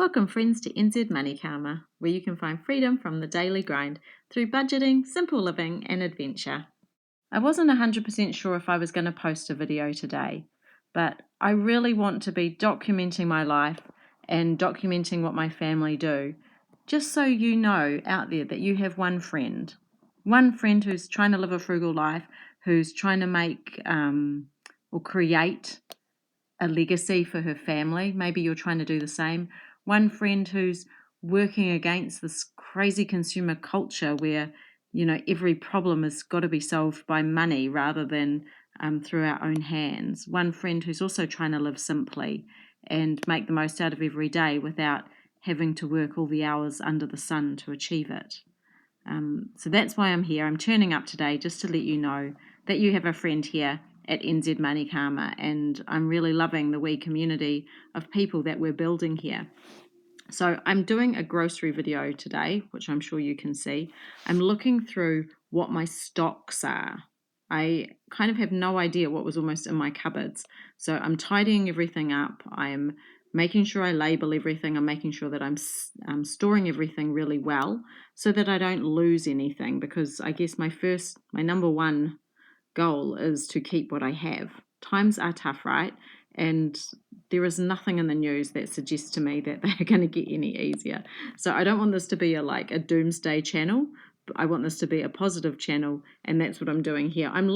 Welcome friends to NZ Money Karma, where you can find freedom from the daily grind through budgeting, simple living and adventure. I wasn't 100% sure if I was going to post a video today, but I really want to be documenting my life and documenting what my family do, just so you know out there that you have one friend who's trying to live a frugal life, who's trying to make or create a legacy for her family. Maybe you're trying to do the same. One friend who's working against this crazy consumer culture where, every problem has got to be solved by money rather than through our own hands. One friend who's also trying to live simply and make the most out of every day without having to work all the hours under the sun to achieve it. So that's why I'm here. I'm turning up today just to let you know that you have a friend here at NZ Money Karma, and I'm really loving the wee community of people that we're building here. So I'm doing a grocery video today, which I'm sure you can see. I'm looking through what my stocks are. I kind of have no idea what was almost in my cupboards. So I'm tidying everything up. I'm making sure I label everything. I'm making sure that I'm storing everything really well so that I don't lose anything, because I guess my number one goal is to keep what I have. Times are tough, right? And there is nothing in the news that suggests to me that they're going to get any easier. So I don't want this to be a doomsday channel. I want this to be a positive channel, and that's what I'm doing here. I'm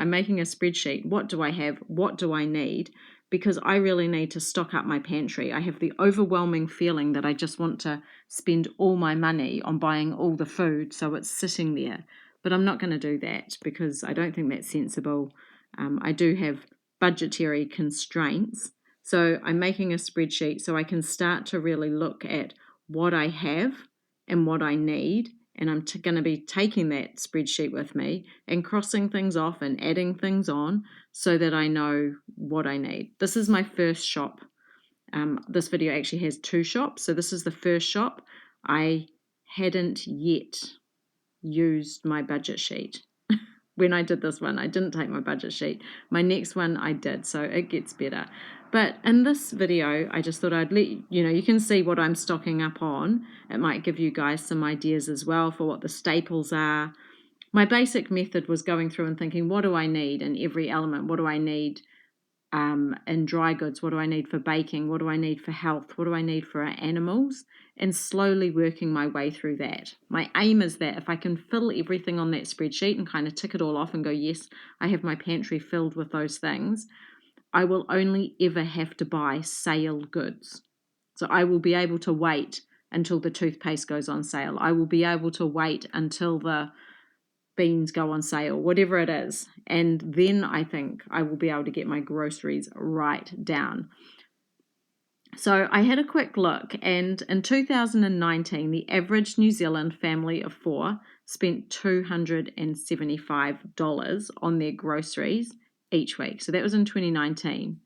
making a spreadsheet. What do I have? What do I need? Because I really need to stock up my pantry. I have the overwhelming feeling that I just want to spend all my money on buying all the food so it's sitting there. But I'm not going to do that because I don't think that's sensible. I do have budgetary constraints. So I'm making a spreadsheet so I can start to really look at what I have and what I need. And I'm going to be taking that spreadsheet with me and crossing things off and adding things on so that I know what I need. This is my first shop. This video actually has two shops. So this is the first shop. I hadn't yet used my budget sheet. When I did this one, I didn't take my budget sheet. My next one I did, so it gets better. But in this video, I just thought I'd let you can see what I'm stocking up on. It might give you guys some ideas as well for what the staples are. My basic method was going through and thinking, what do I need in every element? What do I need in dry goods? What do I need for baking? What do I need for health? What do I need for our animals? And slowly working my way through that. My aim is that if I can fill everything on that spreadsheet and kind of tick it all off and go, yes, I have my pantry filled with those things, I will only ever have to buy sale goods. So I will be able to wait until the toothpaste goes on sale. I will be able to wait until the beans go on sale, whatever it is. And then I think I will be able to get my groceries right down. So I had a quick look, and in 2019, the average New Zealand family of four spent $275 on their groceries each week. So that was in 2019.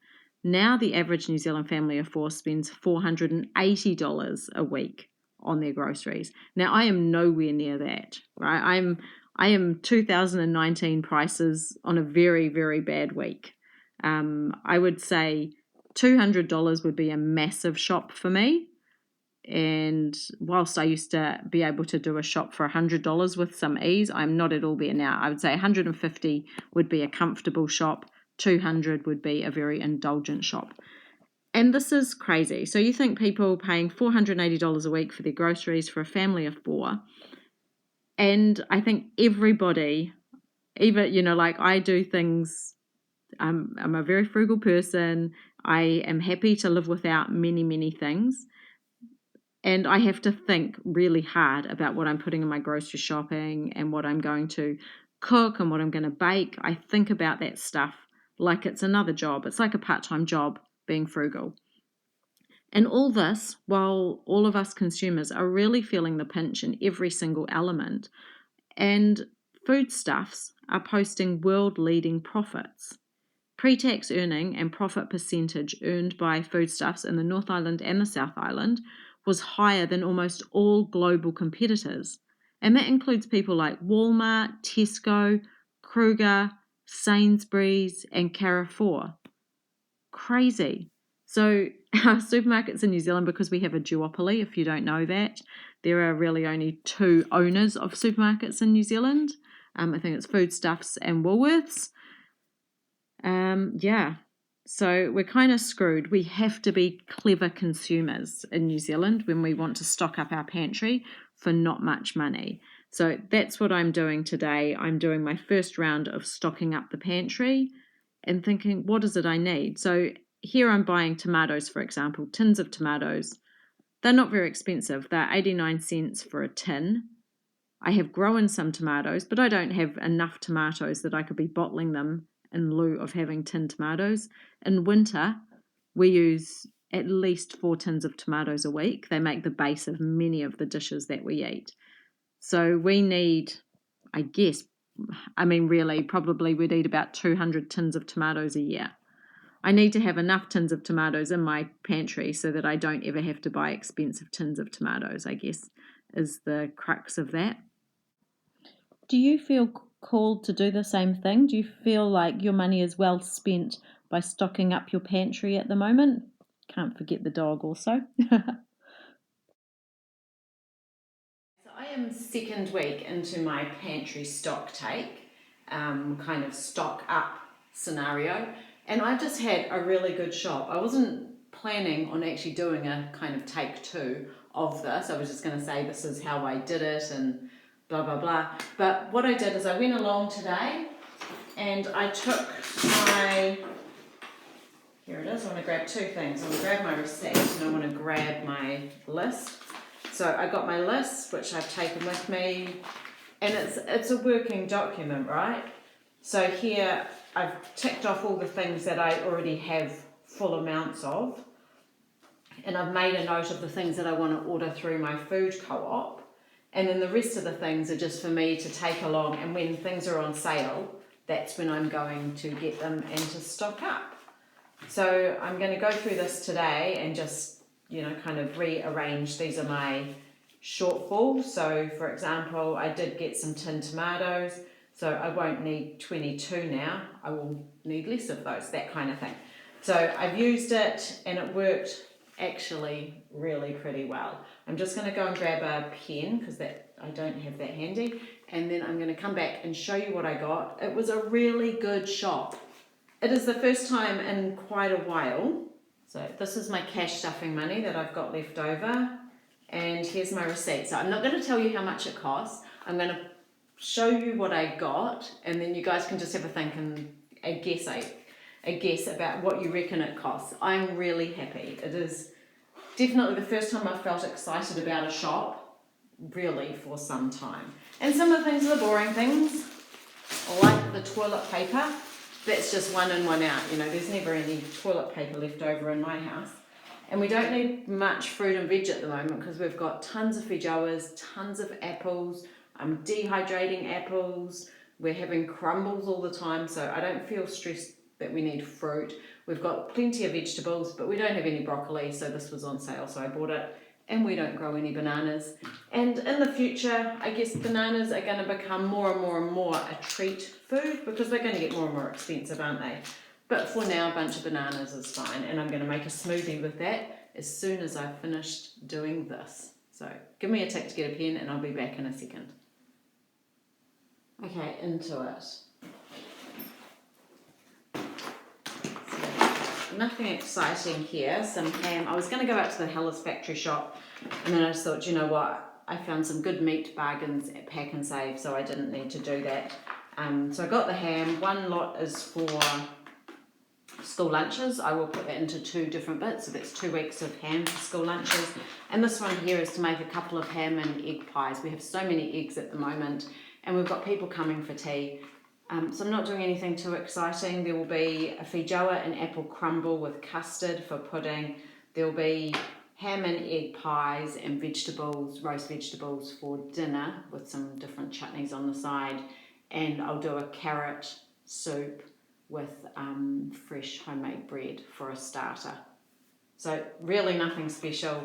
Now the average New Zealand family of four spends $480 a week on their groceries. Now I am nowhere near that, right? I am 2019 prices on a very, very bad week. I would say $200 would be a massive shop for me. And whilst I used to be able to do a shop for $100 with some ease, I'm not at all there now. I would say $150 would be a comfortable shop. $200 would be a very indulgent shop. And this is crazy. So you think people paying $480 a week for their groceries for a family of four. And I think everybody, even, I do things, I'm a very frugal person. I am happy to live without many, many things. And I have to think really hard about what I'm putting in my grocery shopping and what I'm going to cook and what I'm going to bake. I think about that stuff like it's another job. It's like a part-time job being frugal. And all this while all of us consumers are really feeling the pinch in every single element. And foodstuffs are posting world-leading profits. Pre-tax earning and profit percentage earned by foodstuffs in the North Island and the South Island was higher than almost all global competitors. And that includes people like Walmart, Tesco, Kroger, Sainsbury's, and Carrefour. Crazy. So Our supermarkets in New Zealand, because we have a duopoly, if you don't know that, there are really only two owners of supermarkets in New Zealand. I think it's Foodstuffs and Woolworths. Yeah, so we're kind of screwed. We have to be clever consumers in New Zealand when we want to stock up our pantry for not much money. So that's what I'm doing today. I'm doing my first round of stocking up the pantry and thinking, what is it I need? So here I'm buying tomatoes, for example, tins of tomatoes. They're not very expensive. They're 89 cents for a tin. I have grown some tomatoes, but I don't have enough tomatoes that I could be bottling them in lieu of having tin tomatoes. In winter, we use at least 4 tins of tomatoes a week. They make the base of many of the dishes that we eat. So we need, I guess, really, probably we'd eat about 200 tins of tomatoes a year. I need to have enough tins of tomatoes in my pantry so that I don't ever have to buy expensive tins of tomatoes, I guess, is the crux of that. Do you feel called to do the same thing? Do you feel like your money is well spent by stocking up your pantry at the moment? Can't forget the dog also. So I am second week into my pantry stock take, kind of stock up scenario, and I just had a really good shop. I wasn't planning on actually doing a kind of take two of this. I was just going to say this is how I did it and blah blah blah. But what I did is I went along today and I took my, here it is, I want to grab two things. I want to grab my receipt and I want to grab my list. So I got my list, which I've taken with me, and it's a working document, right? So here I've ticked off all the things that I already have full amounts of, and I've made a note of the things that I want to order through my food co-op, and then the rest of the things are just for me to take along, and when things are on sale, that's when I'm going to get them and to stock up. So I'm going to go through this today and just kind of rearrange. These are my shortfalls. So for example, I did get some tin tomatoes, so I won't need 22 now. I will need less of those, that kind of thing. So I've used it and it worked actually really pretty well. I'm just going to go and grab a pen because I don't have that handy, and then I'm going to come back and show you what I got. It was a really good shop. It is the first time in quite a while. So this is my cash stuffing money that I've got left over, and here's my receipt. So I'm not going to tell you how much it costs. I'm going to show you what I got, and then you guys can just have a think and a guess about what you reckon it costs. I'm really happy. It is definitely the first time I've felt excited about a shop, really, for some time. And some of the things are the boring things, like the toilet paper. That's just one in, one out. There's never any toilet paper left over in my house. And we don't need much fruit and veg at the moment because we've got tons of feijoas, tons of apples. I'm dehydrating apples. We're having crumbles all the time, so I don't feel stressed that we need fruit. We've got plenty of vegetables, but we don't have any broccoli, so this was on sale, so I bought it. And we don't grow any bananas. And in the future, I guess bananas are going to become more and more and more a treat food because they're going to get more and more expensive, aren't they? But for now, a bunch of bananas is fine, and I'm going to make a smoothie with that as soon as I've finished doing this. So give me a tick to get a pen and I'll be back in a second. Okay, into it. Nothing exciting here. Some ham. I was going to go out to the Hellas factory shop, and then I just thought, you know what, I found some good meat bargains at Pack and Save, so I didn't need to do that. So I got the ham. One lot is for school lunches. I will put that into 2 different bits, so that's 2 weeks of ham for school lunches. And this one here is to make a couple of ham and egg pies. We have so many eggs at the moment, and we've got people coming for tea. So I'm not doing anything too exciting. There will be a feijoa and apple crumble with custard for pudding. There will be ham and egg pies and vegetables, roast vegetables for dinner with some different chutneys on the side. And I'll do a carrot soup with fresh homemade bread for a starter. So really nothing special.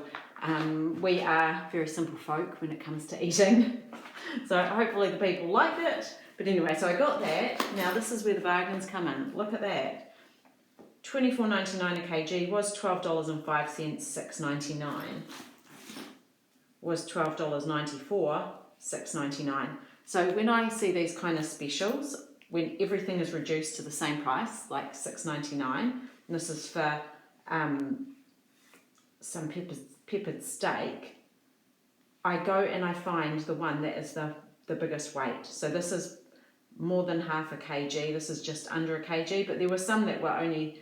We are very simple folk when it comes to eating. So hopefully the people like it. But anyway, so I got that. Now this is where the bargains come in. Look at that. $24.99 a kg was $12.05, $6.99 was $12.94, $6.99. So when I see these kind of specials, when everything is reduced to the same price, like $6.99, and this is for some peppered steak, I go and I find the one that is the biggest weight. So this is more than half a kg. This is just under a kg, but there were some that were only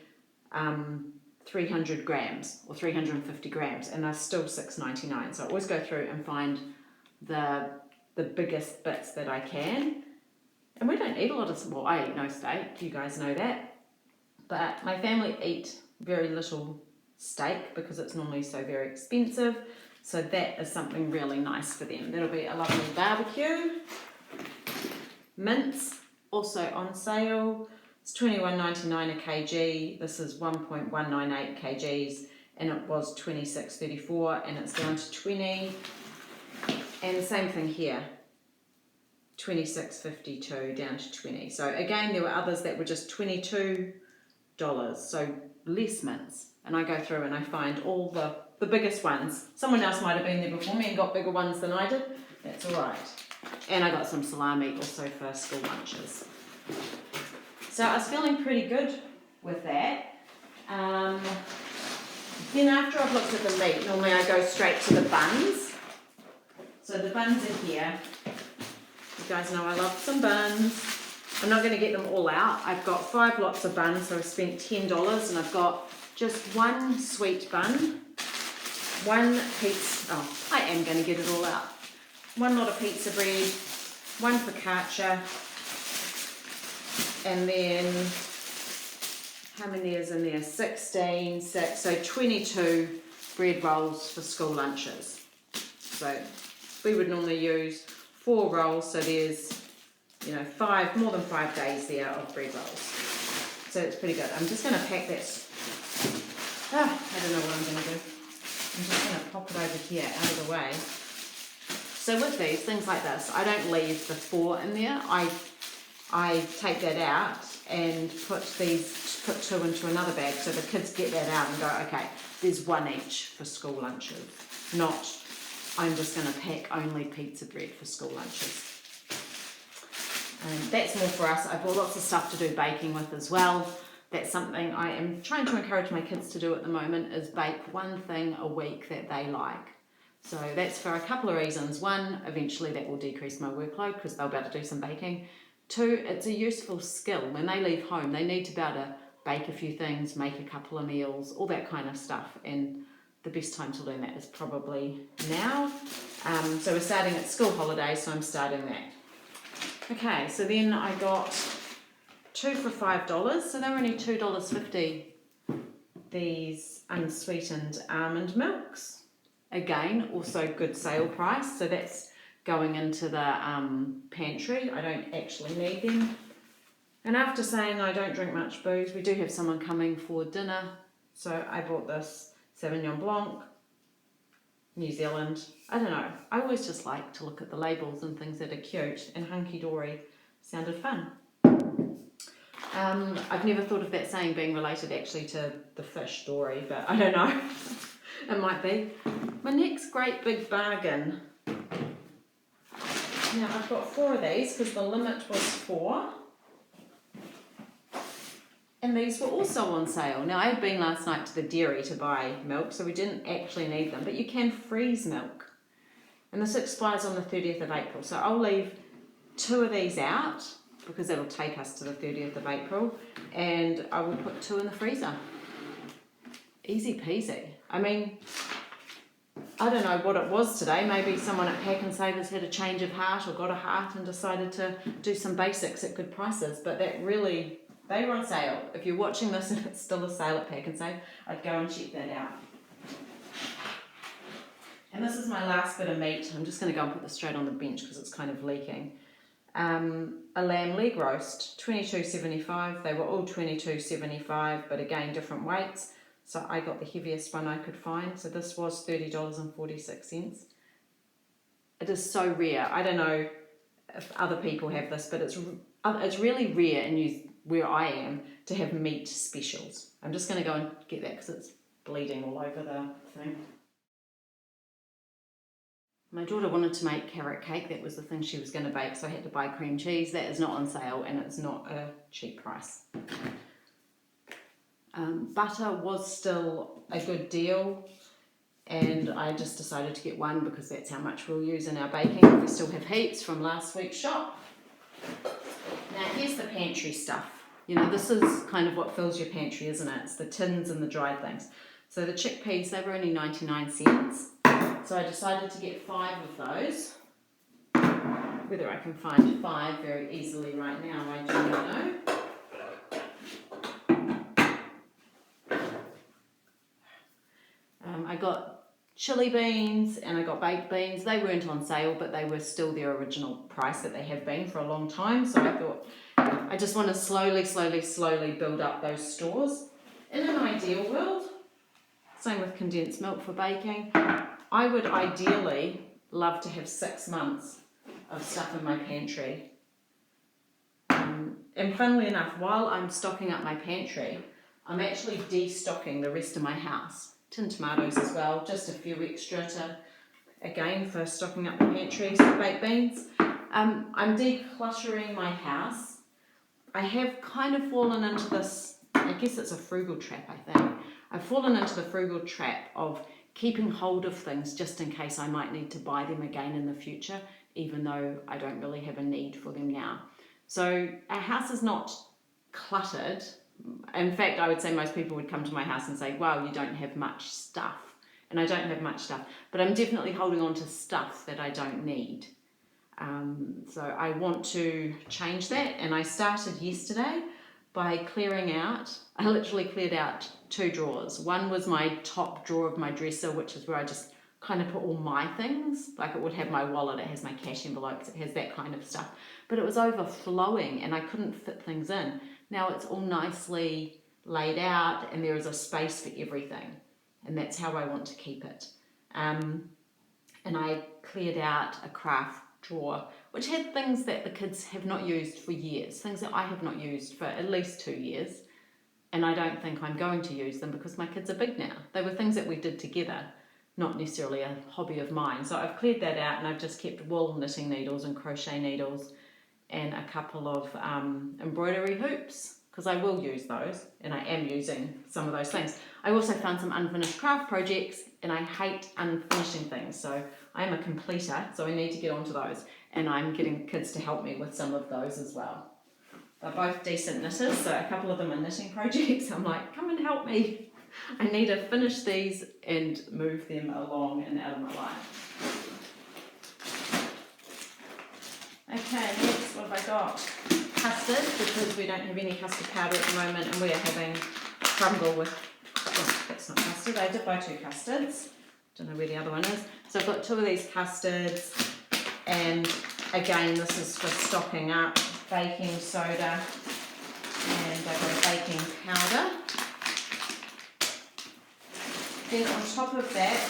300 grams or 350 grams, and they're still $6.99. So I always go through and find the biggest bits that I can. And we don't eat a lot of, well, I eat no steak, you guys know that, but my family eat very little steak because it's normally so very expensive. So that is something really nice for them. That'll be a lovely barbecue. Mince, also on sale. It's $21.99 a kg. This is 1.198 kgs, and it was $26.34, and it's down to 20. And the same thing here, $26.52 down to 20. So again, there were others that were just $22, so less mince. And I go through and I find all the biggest ones. Someone else might have been there before me and got bigger ones than I did. That's all right. And I got some salami also for school lunches. So I was feeling pretty good with that. Then after I've looked at the meat, normally I go straight to the buns. So the buns are here. You guys know I love some buns. I'm not going to get them all out. I've got 5 lots of buns, so I spent $10, and I've got just one sweet bun, one pizza, I am going to get it all out. One lot of pizza bread, one focaccia, and then, how many is in there? 16, 6, so 22 bread rolls for school lunches. So we would normally use 4 rolls, so there's, more than 5 days there of bread rolls. So it's pretty good. I'm just going to pack that. I don't know what I'm going to do. I'm just going to pop it over here, out of the way. So with these, things like this, I don't leave the 4 in there. I take that out and put 2 into another bag, so the kids get that out and go, okay, there's 1 each for school lunches. Not, I'm just going to pack only pizza bread for school lunches. And that's more for us. I bought lots of stuff to do baking with as well. That's something I am trying to encourage my kids to do at the moment, is bake 1 thing a week that they like. So that's for a couple of reasons. 1, eventually that will decrease my workload because they'll be able to do some baking. 2, it's a useful skill. When they leave home, they need to be able to bake a few things, make a couple of meals, all that kind of stuff. And the best time to learn that is probably now. So we're starting at school holidays, so I'm starting that. Okay, so then I got 2 for $5, so they were only $2.50. These unsweetened almond milks. Again, also good sale price, so that's going into the pantry. I don't actually need them. And after saying I don't drink much booze, we do have someone coming for dinner, so I bought this Sauvignon Blanc, New Zealand. I don't know, I always just like to look at the labels and things that are cute, and hunky-dory sounded fun. I've never thought of that saying being related actually to the fish dory, but I don't know. It might be. My next great big bargain. Now I've got 4 of these because the limit was 4. And these were also on sale. Now I had been last night to the dairy to buy milk, so we didn't actually need them, but you can freeze milk. And this expires on the 30th of April. So I'll leave 2 of these out because that'll take us to the 30th of April, and I will put 2 in the freezer. Easy peasy. I mean, I don't know what it was today. Maybe someone at Pack and Savers had a change of heart or got a heart and decided to do some basics at good prices, but that really, they were on sale. If you're watching this and it's still a sale at Pack and Save, I'd go and check that out. And this is my last bit of meat. I'm just going to go and put this straight on the bench because it's kind of leaking. A lamb leg roast, $22.75. They were all $22.75, but again, different weights. So I got the heaviest one I could find. So this was $30.46. It is so rare. I don't know if other people have this, but it's really rare in where I am to have meat specials. I'm just going to go and get that because it's bleeding all over the thing. My daughter wanted to make carrot cake. That was the thing she was going to bake, so I had to buy cream cheese. That is not on sale and it's not a cheap price. Butter was still a good deal, and I just decided to get one because that's how much we'll use in our baking. We still have heaps from last week's shop. Now here's the pantry stuff. You know, this is kind of what fills your pantry, isn't it? It's the tins and the dried things. So the chickpeas, they were only 99 cents. So I decided to get 5 of those. Whether I can find 5 very easily right now, I do not know. I got chili beans and I got baked beans. They weren't on sale, but they were still their original price that they have been for a long time. So I thought, I just want to slowly build up those stores. In an ideal world, same with condensed milk for baking, I would ideally love to have 6 months of stuff in my pantry. And funnily enough, while I'm stocking up my pantry, I'm actually de-stocking the rest of my house. Tin tomatoes as well, just a few extra to, again, for stocking up the pantry, some baked beans. I'm decluttering my house. I have kind of fallen into this, I guess it's a frugal trap, I think. I've fallen into the frugal trap of keeping hold of things just in case I might need to buy them again in the future, even though I don't really have a need for them now. So our house is not cluttered. In fact, I would say most people would come to my house and say, wow, you don't have much stuff. And I don't have much stuff, but I'm definitely holding on to stuff that I don't need. So I want to change that, and I started yesterday by clearing out, I literally cleared out 2 drawers. One was my top drawer of my dresser, which is where I just kind of put all my things, like it would have my wallet, it has my cash envelopes, it has that kind of stuff. But it was overflowing and I couldn't fit things in. Now it's all nicely laid out and there is a space for everything. And that's how I want to keep it. And I cleared out a craft drawer, which had things that the kids have not used for years, things that I have not used for at least 2 years. And I don't think I'm going to use them because my kids are big now. They were things that we did together, not necessarily a hobby of mine. So I've cleared that out and I've just kept wool knitting needles and crochet needles and a couple of embroidery hoops, because I will use those and I am using some of those things. I also found some unfinished craft projects and I hate unfinishing things. So I am a completer, so I need to get onto those. And I'm getting kids to help me with some of those as well. They're both decent knitters, so a couple of them are knitting projects. I'm like, come and help me. I need to finish these and move them along and out of my life. Okay, next, what have I got? Custard, because we don't have any custard powder at the moment and we are having crumble with, oh, that's not custard, I did buy 2 custards. Don't know where the other one is. So I've got 2 of these custards, and again, this is for stocking up, baking soda, and I've got a baking powder. Then on top of that,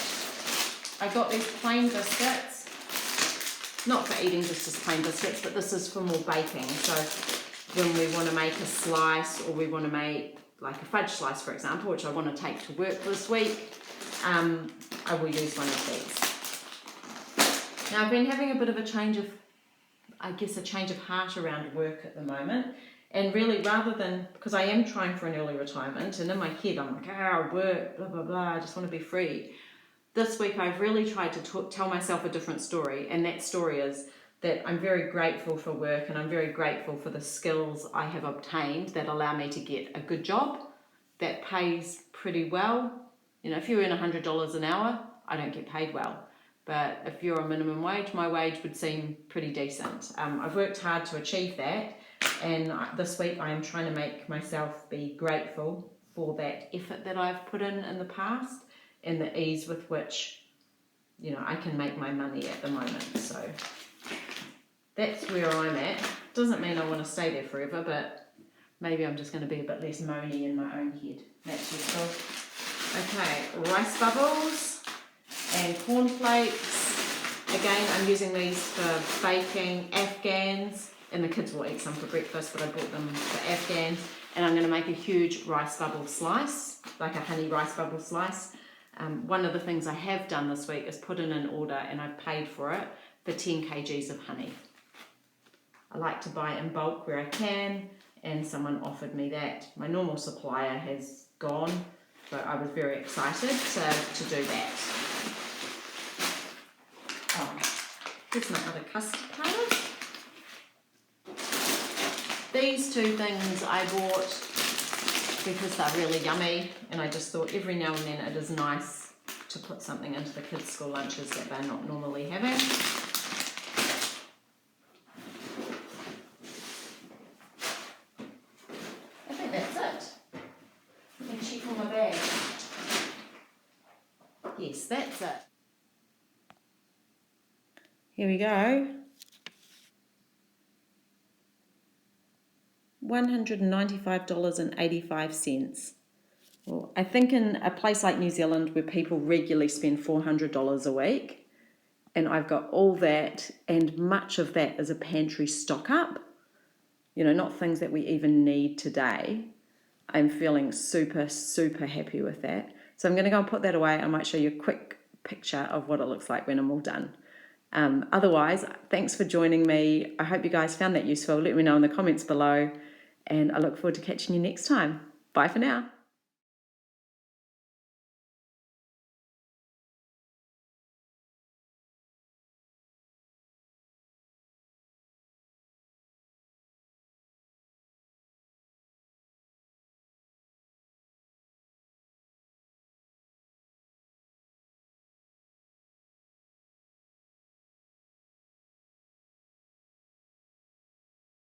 I got these plain biscuits. Not for eating, just as plain biscuits, but this is for more baking. So when we want to make a slice, or we want to make like a fudge slice, for example, which I want to take to work this week, I will use one of these. Now I've been having a bit of a change of, I guess, a change of heart around work at the moment. And really, rather than, because I am trying for an early retirement, and in my head I'm like, work, blah, blah, blah, I just want to be free. This week I've really tried to tell myself a different story, and that story is that I'm very grateful for work and I'm very grateful for the skills I have obtained that allow me to get a good job that pays pretty well. You know, if you earn $100 an hour, I don't get paid well. But if you're a minimum wage, my wage would seem pretty decent. I've worked hard to achieve that, and this week I am trying to make myself be grateful for that effort that I've put in the past, and the ease with which, you know, I can make my money at the moment. So that's where I'm at. Doesn't mean I want to stay there forever, but maybe I'm just going to be a bit less moany in my own head. That's useful. Okay, rice bubbles and cornflakes. Again, I'm using these for baking Afghans. and the kids will eat some for breakfast, but I bought them for Afghans. And I'm going to make a huge rice bubble slice, like a honey rice bubble slice. One of the things I have done this week is put in an order, and I've paid for it, for 10 kgs of honey. I like to buy in bulk where I can, and someone offered me that. My normal supplier has gone, but I was very excited to do that. Oh, here's my other custard powder. These two things I bought because they're really yummy, and I just thought every now and then it is nice to put something into the kids' school lunches that they're not normally having. I think that's it. Let me check on my bag. Yes, that's it. Here we go. $195.85. Well, I think in a place like New Zealand where people regularly spend $400 a week, and I've got all that, and much of that is a pantry stock up, not things that we even need today, I'm feeling super, super happy with that. So I'm going to go and put that away. I might show you a quick picture of what it looks like when I'm all done. Otherwise, thanks for joining me. I hope you guys found that useful. Let me know in the comments below, and I look forward to catching you next time. Bye for now.